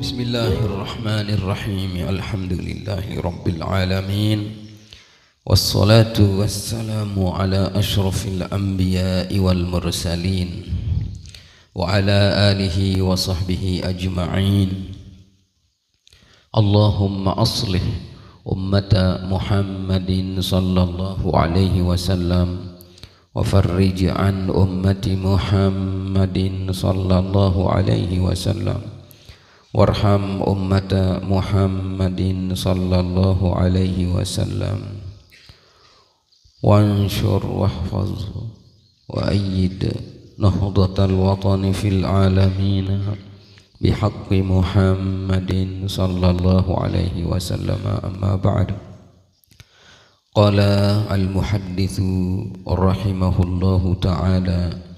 Bismillahirrahmanirrahim. Alhamdulillahi rabbil alamin. Wassalatu wassalamu ala ashrafil anbiya'i wal mursalin wa ala alihi wa sahbihi ajma'in. Allahumma aslih ummata Muhammadin sallallahu alaihi wasallam wa farrij an ummati Muhammadin sallallahu alaihi wasallam warham ummata Muhammadin sallallahu alaihi wasallam wanshur wahfaz wa ayyid nahdatal watani fil alamin bihaqqi Muhammadin sallallahu alaihi wasallam. Amma ba'd. Qala al-muhaddithu rahimahullahu ta'ala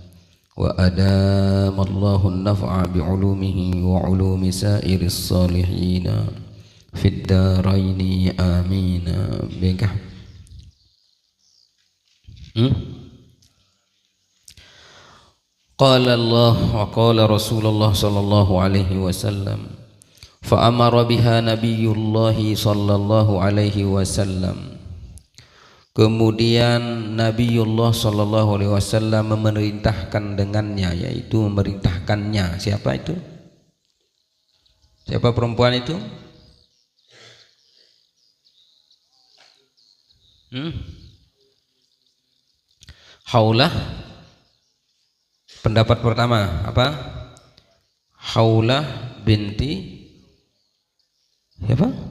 wa adamallahu an-naf'a bi'ulumihi wa 'ulumi sa'iris salihin fid dharaini amin. Bengkah Qala Allah wa qala Rasulullah sallallahu alaihi wasallam fa amara biha nabiyullah sallallahu alaihi wasallam. Kemudian Nabiullah sallallahu alaihi wasallam memerintahkan dengannya, yaitu memerintahkannya. Siapa itu? Siapa perempuan itu? Haulah. Pendapat pertama apa? Haulah binti siapa?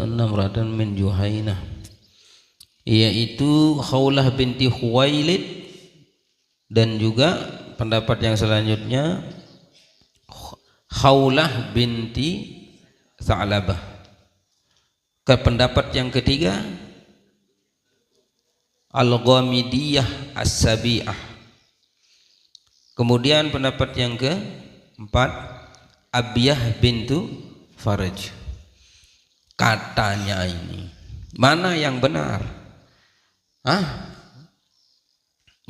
Namratan min Juhainah, yaitu Khawlah binti Khuwailid, dan juga pendapat yang selanjutnya Khawlah binti Tha'labah. Ke pendapat yang ketiga Al-Ghamidiyah As-Sabi'ah. Kemudian pendapat yang keempat Abiyah bintu Faraj. Katanya ini mana yang benar?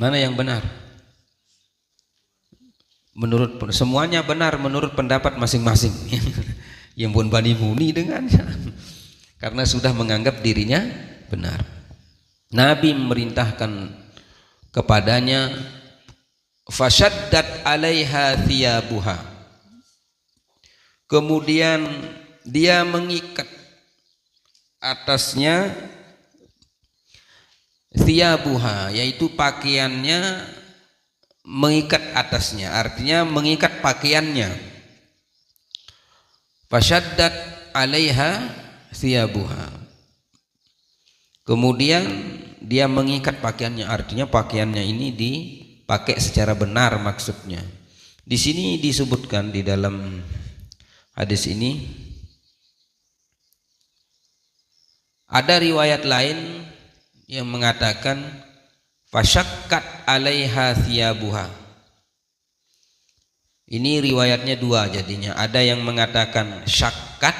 Mana yang benar? Menurut semuanya benar menurut pendapat masing-masing. Yang pun bani muni dengannya karena sudah menganggap dirinya benar. Nabi memerintahkan kepadanya fasyaddat 'alaiha thiyabuha. Kemudian dia mengikat atasnya thiyabuha, yaitu pakaiannya, mengikat atasnya, artinya mengikat pakaiannya. Fasyaddat 'alaiha thiyabuha. Kemudian dia mengikat pakaiannya, artinya pakaiannya ini dipakai secara benar maksudnya. Di sini disebutkan di dalam hadis ini ada riwayat lain yang mengatakan fasyakkat 'alaiha thiyabuha. Ini riwayatnya dua jadinya. Ada yang mengatakan syakkat,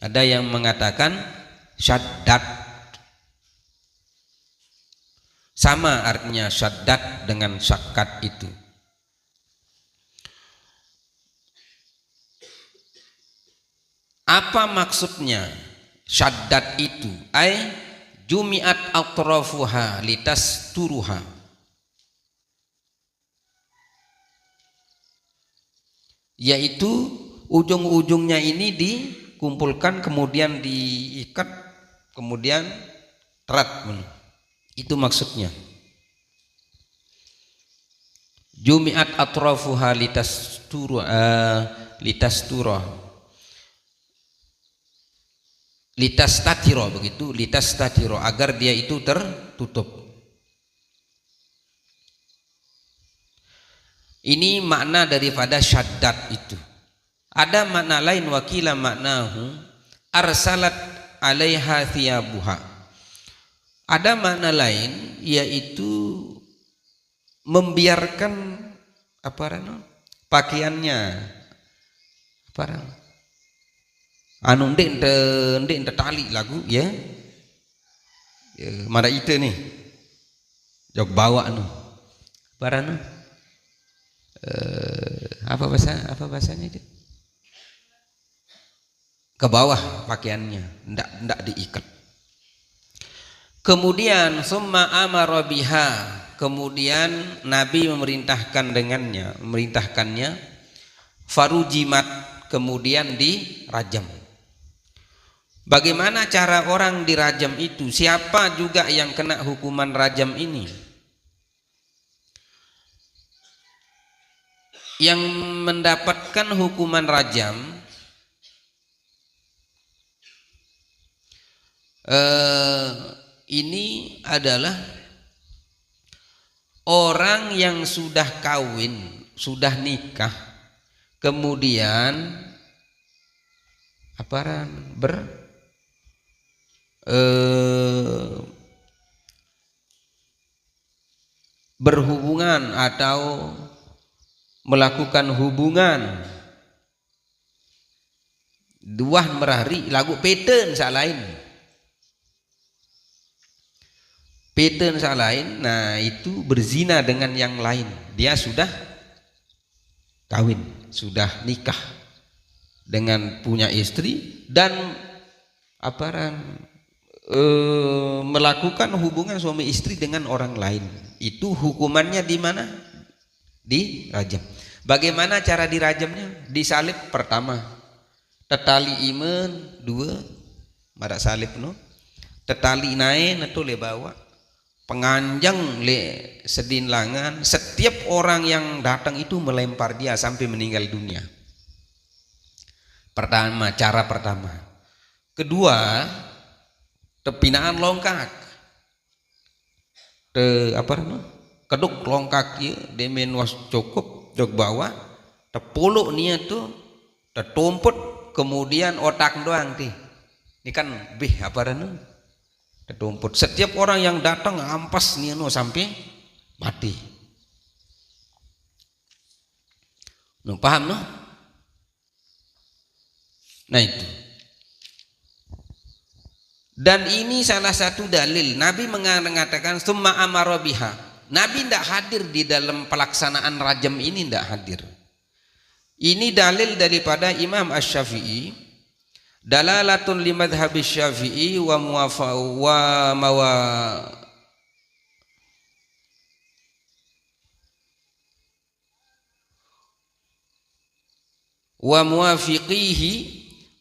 ada yang mengatakan syaddat. Sama artinya syaddat dengan syakkat itu. Apa maksudnya syaddat itu? Ai jumi'at atrafuha litasturuha. Yaitu ujung-ujungnya ini dikumpulkan kemudian diikat kemudian terat. Itu maksudnya. Jumi'at atrafuha litasturah. Litastatiro, begitu, litastatiro, agar dia itu tertutup. Ini makna daripada syaddat itu. Ada makna lain, wakila maknahu arsalat 'alaiha thiyabuha. Ada makna lain, yaitu membiarkan pakaiannya anu ndek tali lagu ya mara ite nih jog bawa anu barana Apa bahasanya itu? Ke bawah pakaiannya, ndak diikat. Kemudian summa amara biha, kemudian Nabi memerintahkannya farujimat, kemudian dirajam. Bagaimana cara orang dirajam itu? Siapa juga yang kena hukuman rajam ini? Yang mendapatkan hukuman rajam ini adalah orang yang sudah kawin, sudah nikah, kemudian berhubungan atau melakukan hubungan duah merahri lagu peten salain. Nah itu berzina dengan yang lain. Dia sudah kawin, sudah nikah dengan punya istri dan melakukan hubungan suami istri dengan orang lain. Itu hukumannya di mana? Dirajam. Bagaimana cara dirajamnya? Disalib pertama, tetali iman dua, madak salib no, tetali naik atau le bawa, penganjang le sedin langan. Setiap orang yang datang itu melempar dia sampai meninggal dunia. Pertama, cara pertama. Kedua, tepinaan longkak, keduk longkak ya, demen was cukup jog bawah, tepuluk nia tuh, tetumput, kemudian otak doang ti. Ini kan tetumput. Setiap orang yang datang ampas nia no sampai mati. Paham no? Nah itu. Dan ini salah satu dalil Nabi mengatakan summa amara biha. Nabi tidak hadir di dalam pelaksanaan rajam ini, tidak hadir. Ini dalil daripada Imam Asy-Syafi'i, dalalatun li madhhabi Syafi'i wa muwafiqihi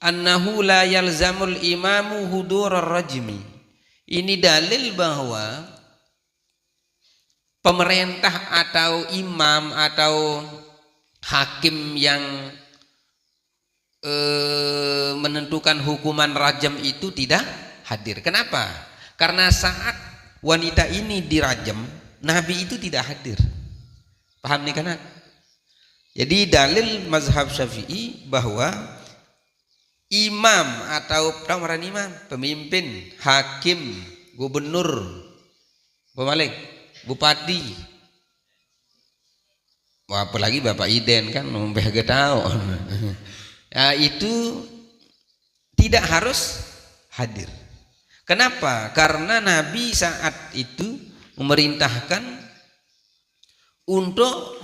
annahu la yalzamul imamu hudurar rajmi. Ini dalil bahwa pemerintah atau imam atau hakim yang menentukan hukuman rajam itu tidak hadir. Kenapa? Karena saat wanita ini dirajam, Nabi itu tidak hadir. Paham nih kan? Jadi dalil mazhab Syafi'i bahwa imam atau imam, pemimpin, hakim, gubernur, pemalik, bupati, apalagi Bapak Iden kan membahagia tahu. Nah, itu tidak harus hadir. Kenapa? Karena Nabi saat itu memerintahkan untuk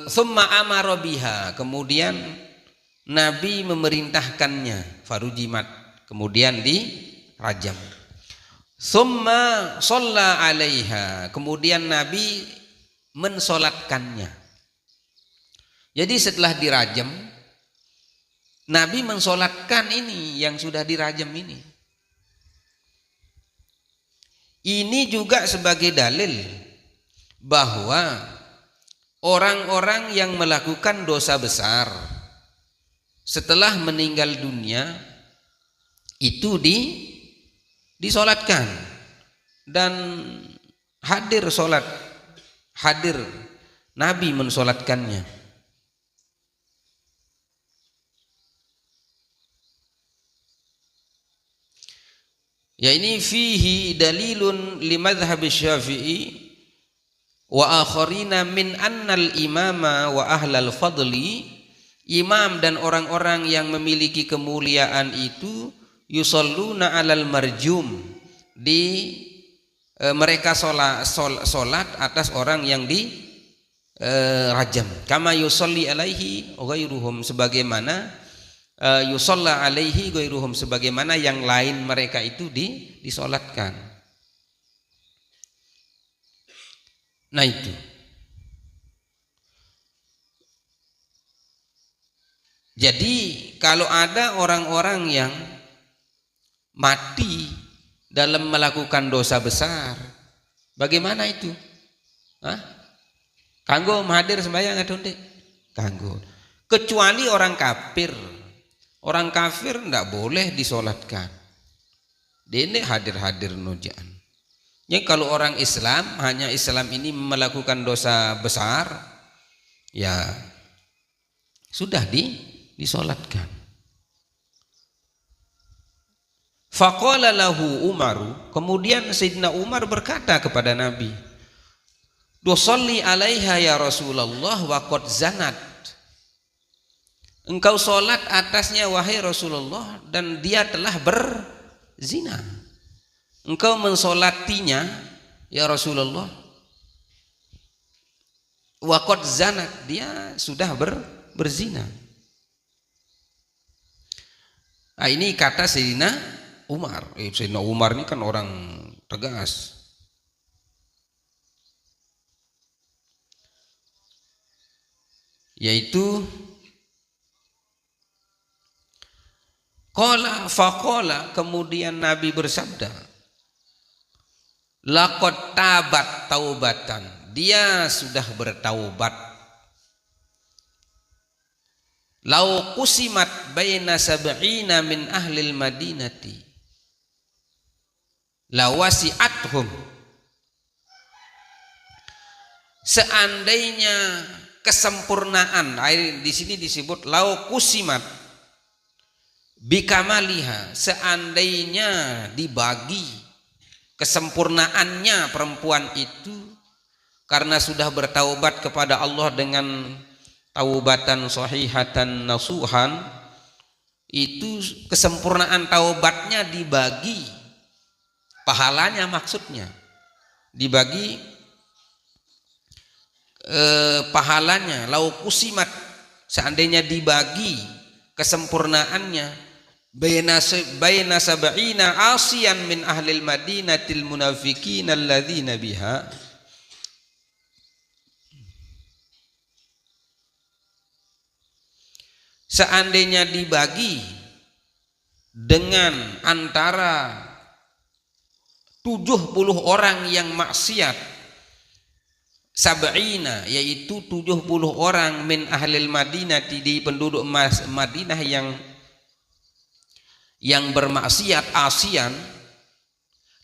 summa amara biha, kemudian Nabi memerintahkannya farujimat, kemudian dirajam. Summa shalla alaiha, kemudian Nabi mensolatkannya. Jadi setelah dirajam, Nabi mensolatkan ini yang sudah dirajam ini. Ini juga sebagai dalil bahwa orang-orang yang melakukan dosa besar setelah meninggal dunia itu disolatkan dan hadir solat, hadir Nabi mensolatkannya. Ya ini fihi dalilun li madhhab Syafi'i wa akharina min annal imama wa ahlal fadli. Imam dan orang-orang yang memiliki kemuliaan itu yusalluna alal marjum, mereka solat atas orang yang rajam. Kama yusolli alaihi ghairuhum, sebagaimana yusalla alaihi ghairuhum, sebagaimana yang lain mereka itu disolatkan. Nah itu. Jadi kalau ada orang-orang yang mati dalam melakukan dosa besar, bagaimana itu? Hah? Kanggo hadir sembahyang atau tidak? Kanggo. Kecuali orang kafir. Orang kafir tidak boleh disolatkan. Dene hadir-hadir nujaan. Ya kalau orang Islam, hanya Islam ini melakukan dosa besar, ya sudah disolatkan. Faqala lahu Umaru, kemudian Sayyidina Umar berkata kepada Nabi, "Dusolli alaiha ya Rasulullah wa qad zanat." Engkau solat atasnya wahai Rasulullah dan dia telah berzina. Engkau mensolatinya ya Rasulullah. Wa qad zanat, dia sudah berzina. Nah, ini kata Sayyidina Umar. Sayyidina Umar ini kan orang tegas. Yaitu qala faqala, kemudian Nabi bersabda, laqad tabat taubatan, dia sudah bertaubat. Lau qusimat baina sab'ina min ahlil madinati lawasi'athum, seandainya kesempurnaan, di sini disebut lau qusimat bikamaliha, seandainya dibagi kesempurnaannya perempuan itu karena sudah bertaubat kepada Allah dengan taubatan sahihatan nasuhan, itu kesempurnaan taubatnya dibagi pahalanya, maksudnya dibagi pahalanya. Lau kusimat, seandainya dibagi kesempurnaannya, baina sab'ina asiyan min ahlil madinatil munafiqin alladzina biha, seandainya dibagi dengan antara 70 orang yang maksiat, sab'ina yaitu 70 orang min ahlil Madinah, di penduduk Madinah yang bermaksiat asian,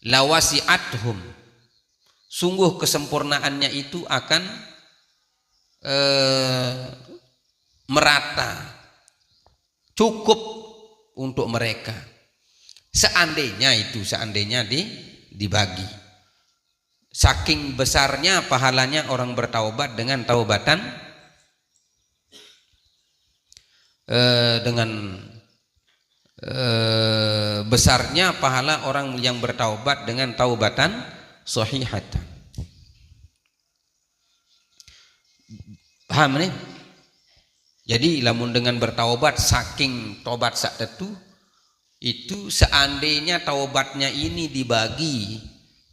lawasi'athum, sungguh kesempurnaannya itu akan merata, cukup untuk mereka. Seandainya dibagi, saking besarnya pahalanya orang bertaubat dengan taubatan, besarnya pahala orang yang bertaubat dengan taubatan sahihatan. Paham nih? Jadi lamun dengan bertaubat saking tobat sak tetu, itu seandainya taubatnya ini dibagi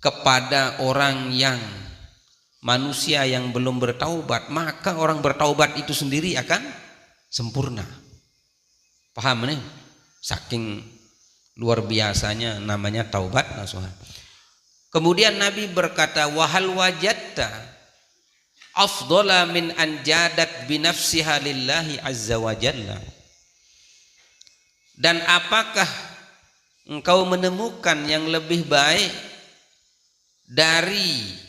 kepada orang yang manusia yang belum bertaubat, maka orang bertaubat itu sendiri akan sempurna. Paham nih? Saking luar biasanya namanya taubat nasuha. Kemudian Nabi berkata, wahal wajadta afdhala min anjadat binafsiha lillahi azza wa jalla, dan apakah engkau menemukan yang lebih baik dari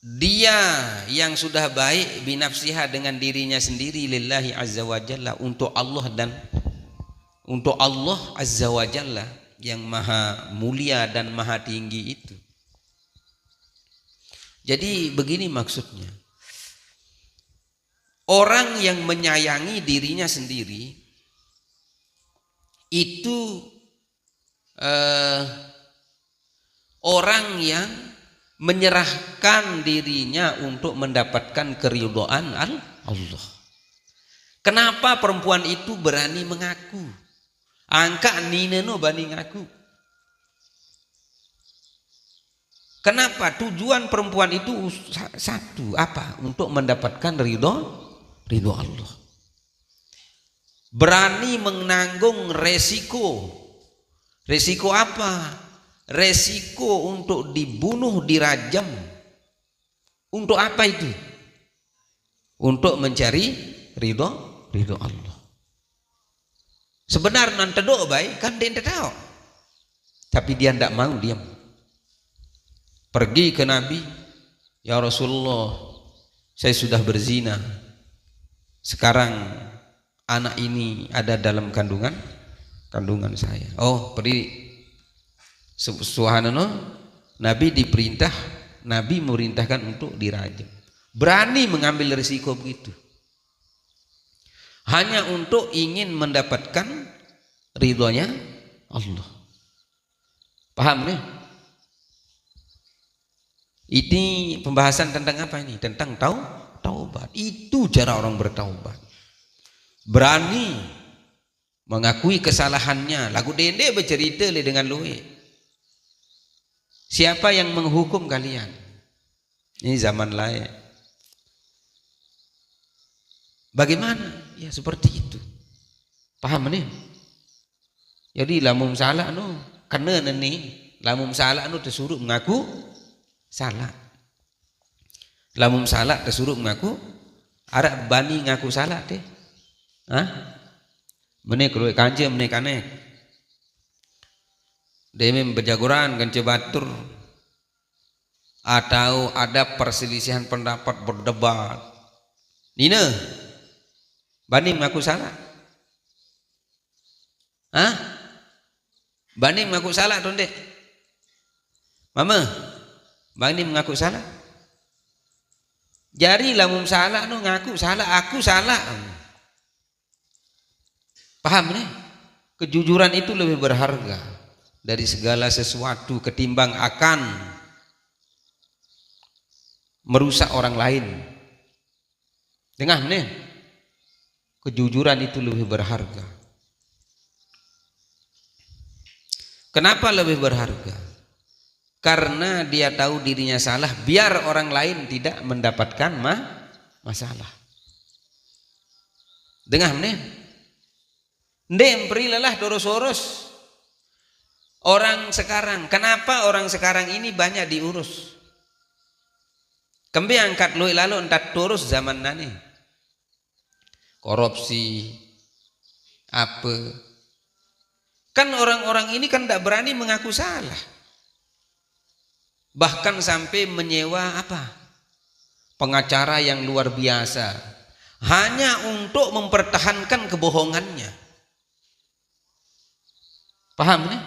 dia yang sudah baik binafsiha dengan dirinya sendiri, lillahi azza wa jalla, untuk Allah dan untuk Allah azza wa jalla yang maha mulia dan maha tinggi itu. Jadi begini maksudnya, orang yang menyayangi dirinya sendiri itu orang yang menyerahkan dirinya untuk mendapatkan keridhaan Allah. Kenapa perempuan itu berani mengaku? Angka nineno bani ngaku. Kenapa? Tujuan perempuan itu satu, apa? Untuk mendapatkan ridho Allah. Berani menanggung resiko. Resiko apa? Resiko untuk dibunuh, dirajam. Untuk apa itu? Untuk mencari ridho Allah. Sebenarnya nanti doa baik kan dia tidak tahu, tapi dia tidak mau diam. Pergi ke Nabi, ya Rasulullah, saya sudah berzina. Sekarang anak ini ada dalam kandungan saya. Oh, pergi. Subhanallah, Nabi diperintah, Nabi merintahkan untuk dirajam. Berani mengambil risiko begitu. Hanya untuk ingin mendapatkan ridhonya Allah. Paham nih? Ini pembahasan tentang apa ini? Tentang taubat. Itu cara orang bertaubat. Berani mengakui kesalahannya. Lagu dende bercerita dengan luwe. Siapa yang menghukum kalian? Ini zaman lain. Bagaimana? Ya seperti itu. Paham nih? Jadi lamun salah no, karena neni lamun salah no disuruh mengaku salah. Lamun salah disuruh mengaku, ada bani ngaku salah deh. Hah? Menek kalau kanje menek aneh. Demi berjagoran kance batur atau ada perselisihan pendapat berdebat. Nina Bani mengaku salah. Hah? Bani mengaku salah tuh dek. Mama, Bani mengaku salah. Jari lamun salah no ngaku salah, aku salah. Paham nih? Kejujuran itu lebih berharga dari segala sesuatu ketimbang akan merusak orang lain. Dengar nih? Kejujuran itu lebih berharga. Kenapa lebih berharga? Karena dia tahu dirinya salah, biar orang lain tidak mendapatkan masalah. Dengar nih? Ndem perilalah doros-oros. Orang sekarang, kenapa orang sekarang ini banyak diurus? Kembi angkat lui lalu entat turus zaman nani. Korupsi apa? Kan orang-orang ini kan tidak berani mengaku salah. Bahkan sampai menyewa apa? Pengacara yang luar biasa hanya untuk mempertahankan kebohongannya. Paham nih?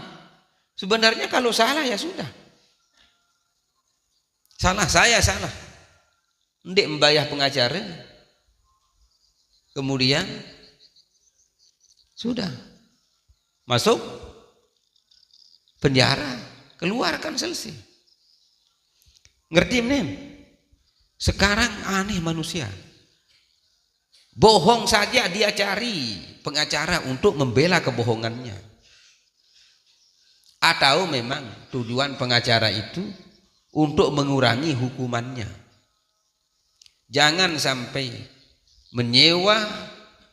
Sebenarnya kalau salah ya sudah. Salah saya salah. Ndek membayar pengacara. Kemudian sudah masuk penjara, keluarkan selesai. Ngerti nih? Sekarang aneh manusia. Bohong saja dia cari pengacara untuk membela kebohongannya. Atau memang tujuan pengacara itu untuk mengurangi hukumannya. Jangan sampai menyewa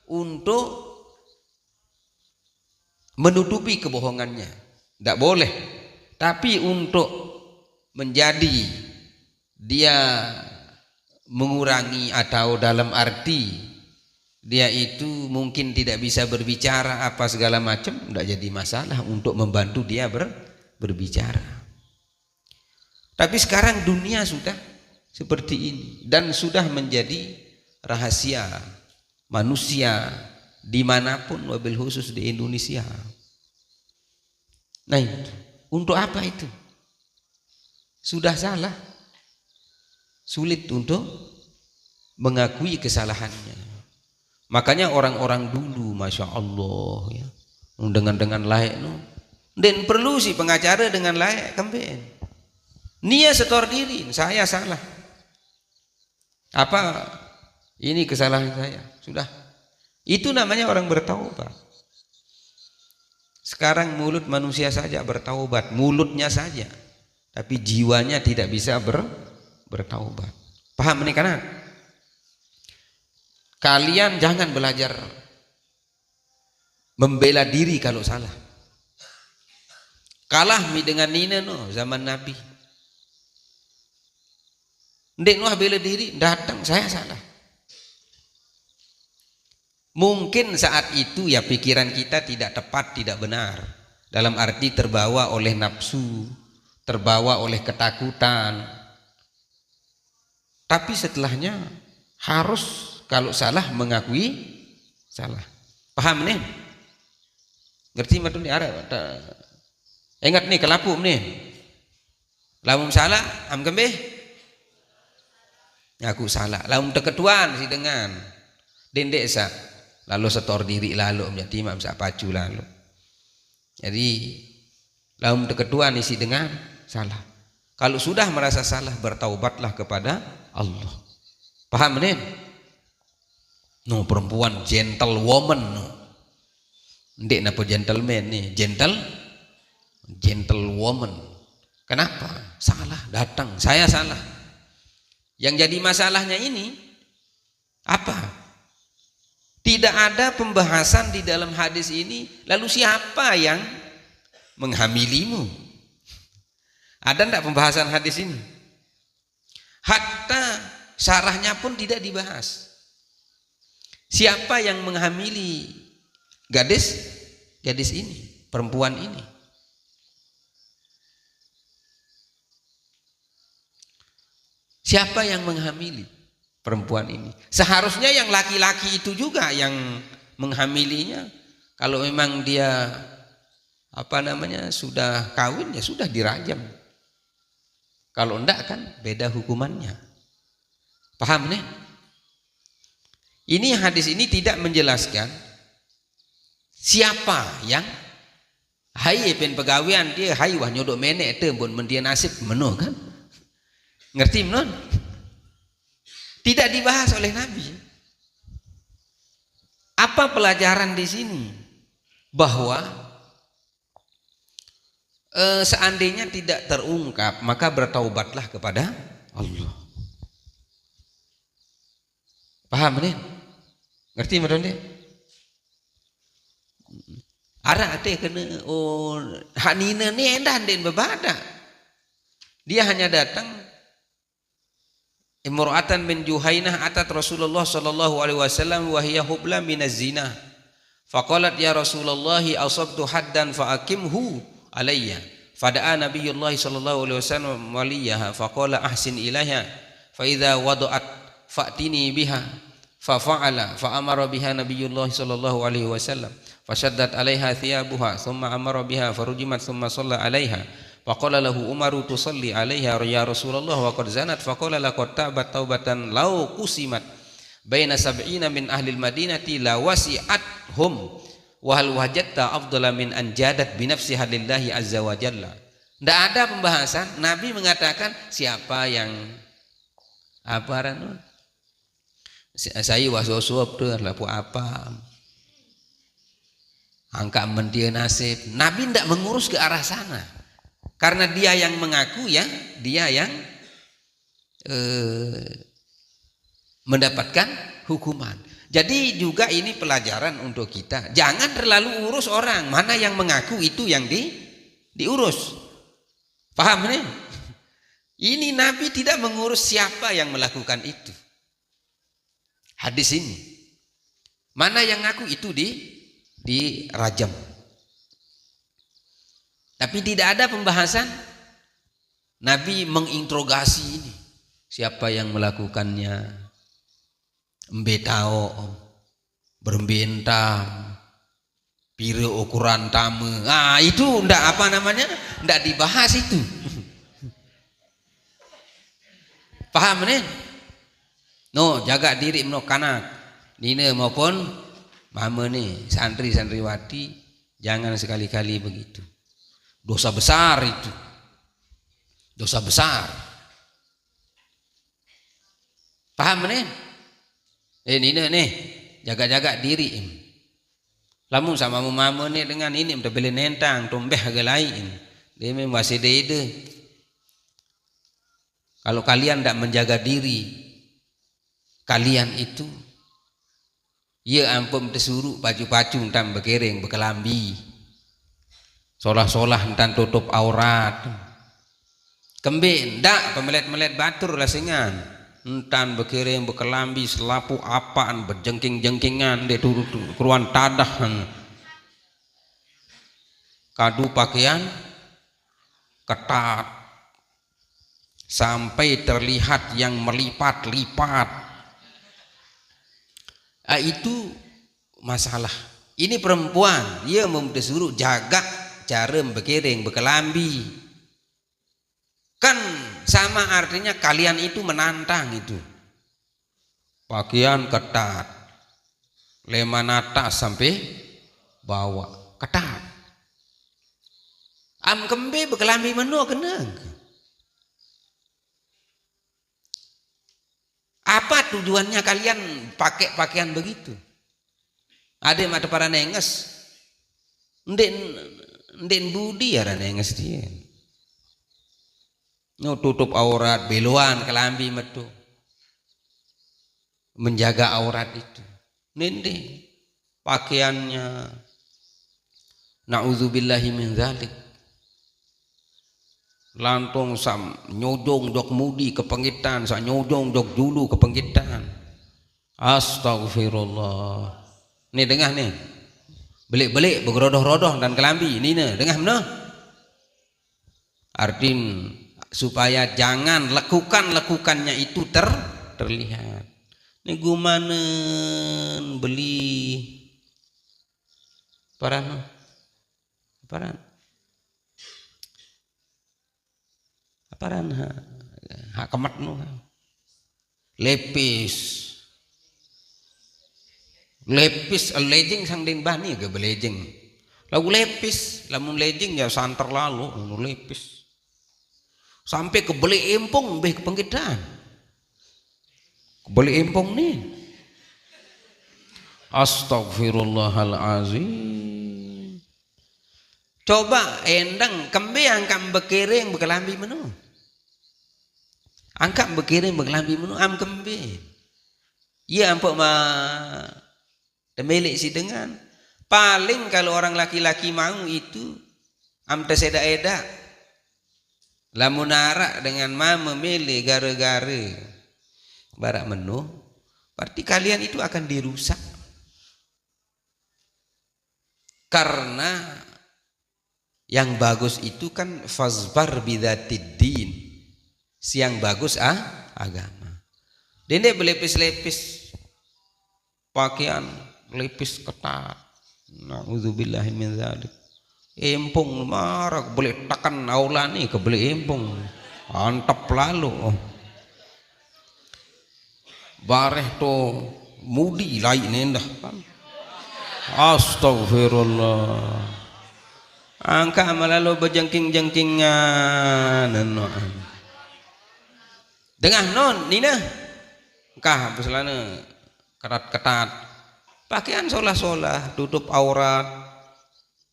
untuk menutupi kebohongannya, tidak boleh. Tapi untuk menjadi dia mengurangi atau dalam arti dia itu mungkin tidak bisa berbicara apa segala macam, tidak jadi masalah untuk membantu dia berbicara. Tapi sekarang dunia sudah seperti ini dan sudah menjadi rahasia manusia dimanapun, wabil khusus di Indonesia. Nah itu, untuk apa itu? Sudah salah, sulit untuk mengakui kesalahannya. Makanya orang-orang dulu, masya Allah, ya, dengan layak, no. Dan perlu si pengacara dengan layak kembali. Nia setor diri, saya salah. Apa ini kesalahan saya? Sudah. Itu namanya orang bertaubat. Sekarang mulut manusia saja bertaubat, mulutnya saja. Tapi jiwanya tidak bisa bertaubat. Paham ini karena kalian jangan belajar membela diri kalau salah. Kalah mi dengan Nina no zaman Nabi. Ndek Nuh bela diri, datang saya salah. Mungkin saat itu ya pikiran kita tidak tepat, tidak benar. Dalam arti terbawa oleh nafsu, terbawa oleh ketakutan. Tapi setelahnya harus kalau salah mengakui salah. Paham nih? Ngerti matu nih arah? Ingat nih kelapu nih. Lamun salah, am kembeh. Aku salah. Lamun teketuan si dengan dendek sa. Lalu setor diri lalu menjadi imam sa pacu lalu. Jadi lamun teketuan isi dengan salah. Kalau sudah merasa salah bertaubatlah kepada Allah. Paham nih? No perempuan gentlewoman no. Ndek napa gentleman nih, gentlewoman. Kenapa? Salah datang, saya salah. Yang jadi masalahnya ini apa? Tidak ada pembahasan di dalam hadis ini. Lalu siapa yang menghamilimu? Ada enggak pembahasan hadis ini? Hatta syarahnya pun tidak dibahas. Siapa yang menghamili gadis ini, perempuan ini? Siapa yang menghamili perempuan ini? Seharusnya yang laki-laki itu juga yang menghamilinya. Kalau memang dia sudah kawin ya sudah dirajam. Kalau enggak kan beda hukumannya. Paham nih? Ini hadis ini tidak menjelaskan siapa yang hai pen pegawean dia hai wah nyodok menek teu pun mendia nasib meno kan? Ngerti non? Tidak dibahas oleh Nabi. Apa pelajaran di sini? Bahwa seandainya tidak terungkap maka bertaubatlah kepada Allah. Paham nih? Ngerti madon deh? Ara teh kena hanina ni endah den bebada. Dia hanya datang Imra'atan min Juhainah atat Rasulullah sallallahu alaihi wasallam wa hiya hubla minaz zina. Faqalat ya Rasulullah asabtu haddan fa aqimhu alayya. Fada'a Nabiyullah sallallahu alaihi wasallam waliyaha faqala ahsin ilaiha fa idza wada'at fa'tini biha fa fa'ala fa amara biha Nabiyullah sallallahu alaihi wasallam fashaddat alaiha thiyabuha thumma amara biha farujimat thumma shalla alaiha. Faqala lahu Umaru tusalli alaiha ya Rasulullah wa qad zanat faqala laqad tabat taubatan law qusimat baina sab'ina min ahli al-Madinati la wasi'athum wa hal wajadta afdala min an jadat bi nafsiha lillahi azza wa jalla. Tidak ada pembahasan. Nabi mengatakan siapa yang apa ran? Saya wasosuap tu lapu apa? Angka mendia nasib. Nabi tidak mengurus ke arah sana. Karena dia yang mengaku ya, dia yang mendapatkan hukuman. Jadi juga ini pelajaran untuk kita. Jangan terlalu urus orang. Mana yang mengaku itu yang diurus. Paham nih? Ini Nabi tidak mengurus siapa yang melakukan itu. Hadis ini. Mana yang ngaku itu dirajam. Tapi tidak ada pembahasan. Nabi menginterogasi ini. Siapa yang melakukannya? Mbetao, berbentang, pire ukuran tame. Ah itu ndak apa namanya? Ndak dibahas itu. Paham nih? No jaga diri no kanak. Nina maupun mama nih santri-santriwati jangan sekali-kali begitu. Dosa besar itu. dosa besar. Paham nih? Ini nih, jaga-jaga diri. Lamun sama mama nih dengan ini udah beli nentang, tombeh agak lain. Dia masih ide. Kalau kalian tidak menjaga diri, kalian itu, ya ampun disuruh baju-baju entam berkering, berkelambi, solah-solah entam tutup aurat. Kembe ndak pemelet-melet batur lasingan. Entan berkirim berkelambi selapu apaan berjengking-jengkingan dia turut keruan tadah kadu pakaian ketat sampai terlihat yang melipat-lipat. Itu masalah. Ini perempuan dia disuruh jaga cara berkiring berkelambi. Kan sama artinya kalian itu menantang itu. Pakaian ketat. Leman atas sampai bawah. Ketat. Am kembe berkelambi menu kenang. Apa tujuannya kalian pakai pakaian begitu? Ada mata para nenges. Ndek budi ya nenges dia. Tutup aurat, beluan, kelambi metu. Menjaga aurat itu. Nende pakaiannya. Na'udzubillahi min dzalik. Lantong sam nyodong dok mudi kepengitan, sa nyodong dok julu kepengitan. Astagfirullah. Nih dengah nih. Belik-belik begerodoh-rodoh dan kelambi. Ini nih, dengah mana? Artin supaya jangan lekukannya itu terlihat. Ini gumanen beli paran ha kemat nu lepis lejing sang den bani ke belejing lagu lepis lamun lejing ya santer lalu lepis sampai kebeli empong beh kepengkitan kebeli empong nih. Astagfirullahalazim. Coba endang kembe angkam bekiring bekelambi menu. Angkam bekiring bekelambi menu am kembe. Iya ampuk mah temilik si dengan paling kalau orang laki-laki mau itu am teseda-eda lamunara dengan ma memilih gara-gara barak menu berarti kalian itu akan dirusak karena yang bagus itu kan fazbar bidzatiddin siang bagus agama dende belepis-lepis pakaian lepis ketat na'udzubillahi min dzalik empung marak boleh takan aulani ke beli empung antap lalu bareh to mudi lain endah kan. Astagfirullah angka malalu bejengking-jengkingan dengah non nina kah beselana ketat-ketat pakaian solah-solah tutup aurat.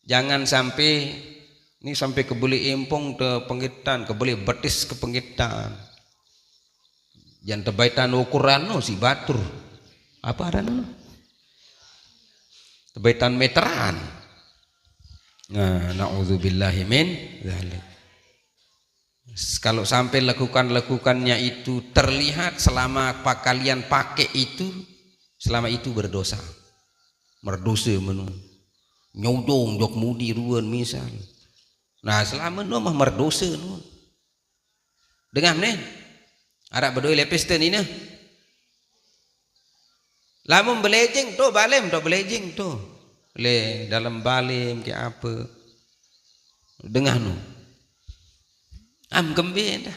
Jangan sampai ini sampai kebeli empong ke penggitan, kebeli betis ke penggitan. Jangan tebaitan ukuran no si batur. Apa ada no? Tebaitan meteran. Nah, na'udzubillahi min dzalik. Kalau sampai lakukannya itu terlihat selama kalian pakai itu, selama itu berdosa. Merdosa menurut nyodong jok mudi ruan misal nah selama nu mah merdosa nu dengar nih arab bedoi lepis ten ini lamun belejing tu balem tu belejing tu le dalam balem ke apa dengar nu am gembira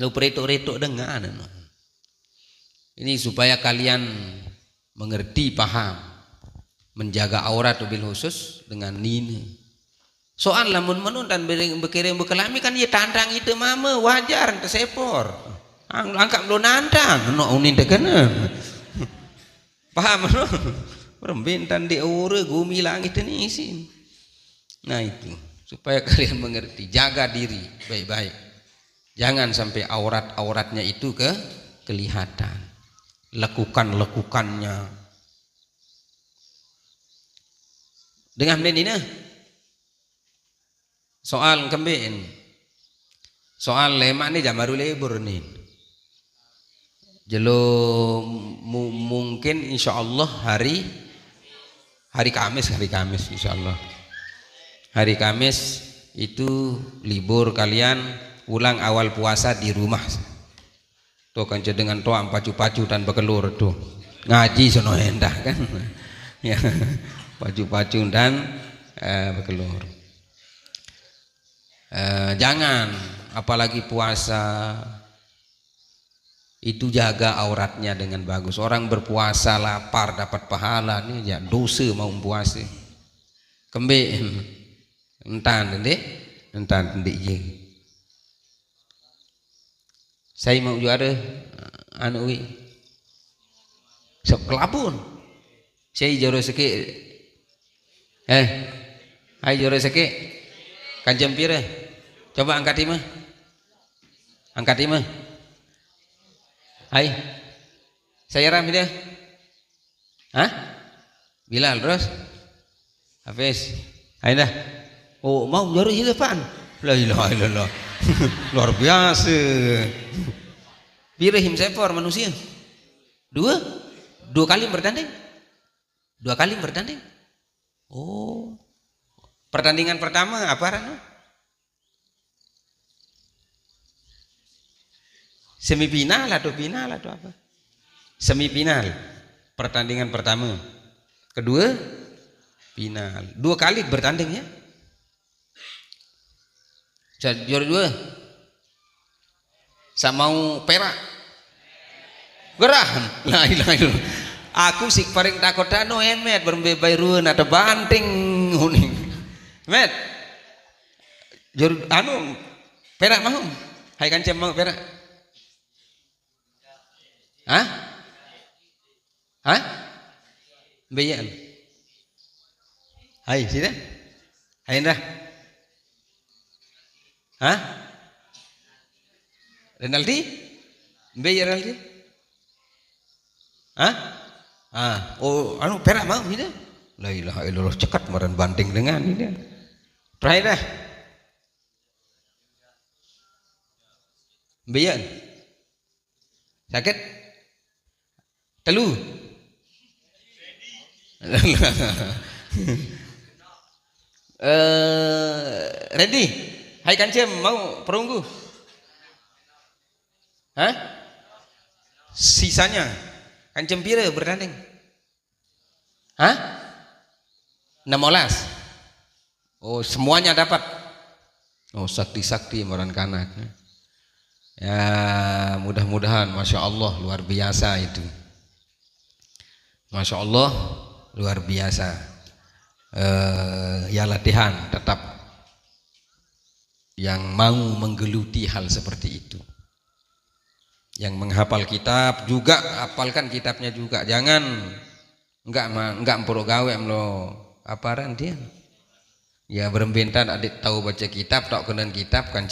lu peretok-retok dengar nu ini supaya kalian mengerti paham menjaga aurat bil khusus dengan nina Soal lamun menun dan berkirim berkelami kan ya tandang itu mama wajar tersepor. Angkat belum nantang, no unin dekana. Paham no? Permintaan di ure gumi langit ini isi. Nah itu supaya kalian mengerti, jaga diri baik-baik. Jangan sampai aurat-auratnya itu kelihatan. Lekukannya. Dengan ini soal kembali soal lemak nih jamaru lebur nih jelo mungkin insya Allah hari Kamis insya Allah hari Kamis itu libur, kalian ulang awal puasa di rumah tuh kan dengan toa pacu-pacu dan bekelur tuh ngaji sono endah kan ya pacu-pacu dan bekelur. Jangan apalagi puasa itu jaga auratnya dengan bagus. Orang berpuasa lapar dapat pahala nih ya dosa mau puasa kembe entan je. Saya mau juara anu sok kelabun saya jaro seke hai jaro seke kanjeng pire coba angkat imah hai saya ram dia Bilal terus Hafiz hai dah oh mau jaro di depan la ilaha illallah luar biasa pire him sepor manusia dua kali bertanding oh pertandingan pertama apa Rano? Semifinal atau final atau apa? Semifinal pertandingan pertama, kedua final, 2 kali bertanding ya. Juara 2 sama mau perak gerahan la ilaha illallah. Aku sik paling takut dano emet berbebairuan atau banting huning met jur anu perak mau hai kancem mau perak beyan hai sida hai dah Renaldi beyan Renaldi oh anu perak mau sida la ilaha illallah cekat maran banting dengan ini terakhir dah beyan sakit telu ready hai kancem mau perunggu sisanya kancem pira bertanding 16 oh semuanya dapat oh sakti moran kanak ya mudah-mudahan Masya Allah luar biasa itu Masya Allah luar biasa ya latihan tetap yang mau menggeluti hal seperti itu yang menghafal kitab juga hafalkan kitabnya juga jangan enggak empuruk gawe lo aparan dia ya berembentan adik tahu baca kitab tak kenan kitab kan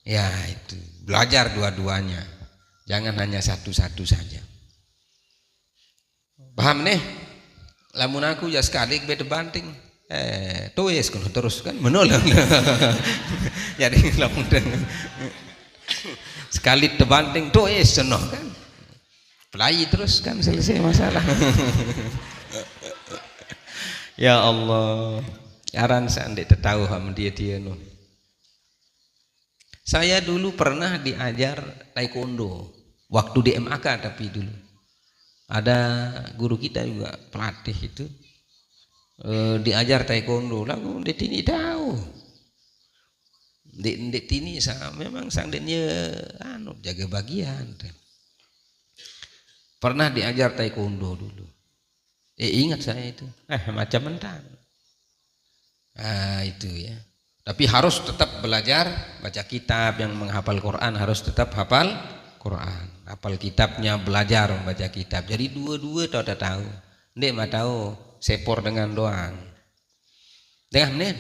ya itu belajar dua-duanya jangan hanya satu-satu saja paham nih lamun aku ya sekali beda banting tuis kan terus kan menolong jadi lamun sekali terbanting tuis senang kan pelai terus kan selesai masalah ya Allah aran seandainya tahu sama dia nu saya dulu pernah diajar taekwondo waktu di MAK tapi dulu ada guru kita juga pelatih itu diajar taekwondo lalu di sini tahu di sini memang sang dennya jaga bagian pernah diajar taekwondo dulu ingat saya itu macam mentang Itu ya. Tapi harus tetap belajar baca kitab. Yang menghafal Quran harus tetap hafal Quran, hafal kitabnya, belajar membaca kitab. Jadi dua-dua tahu. Ndek mah tahu sepor dengan doang. Dengan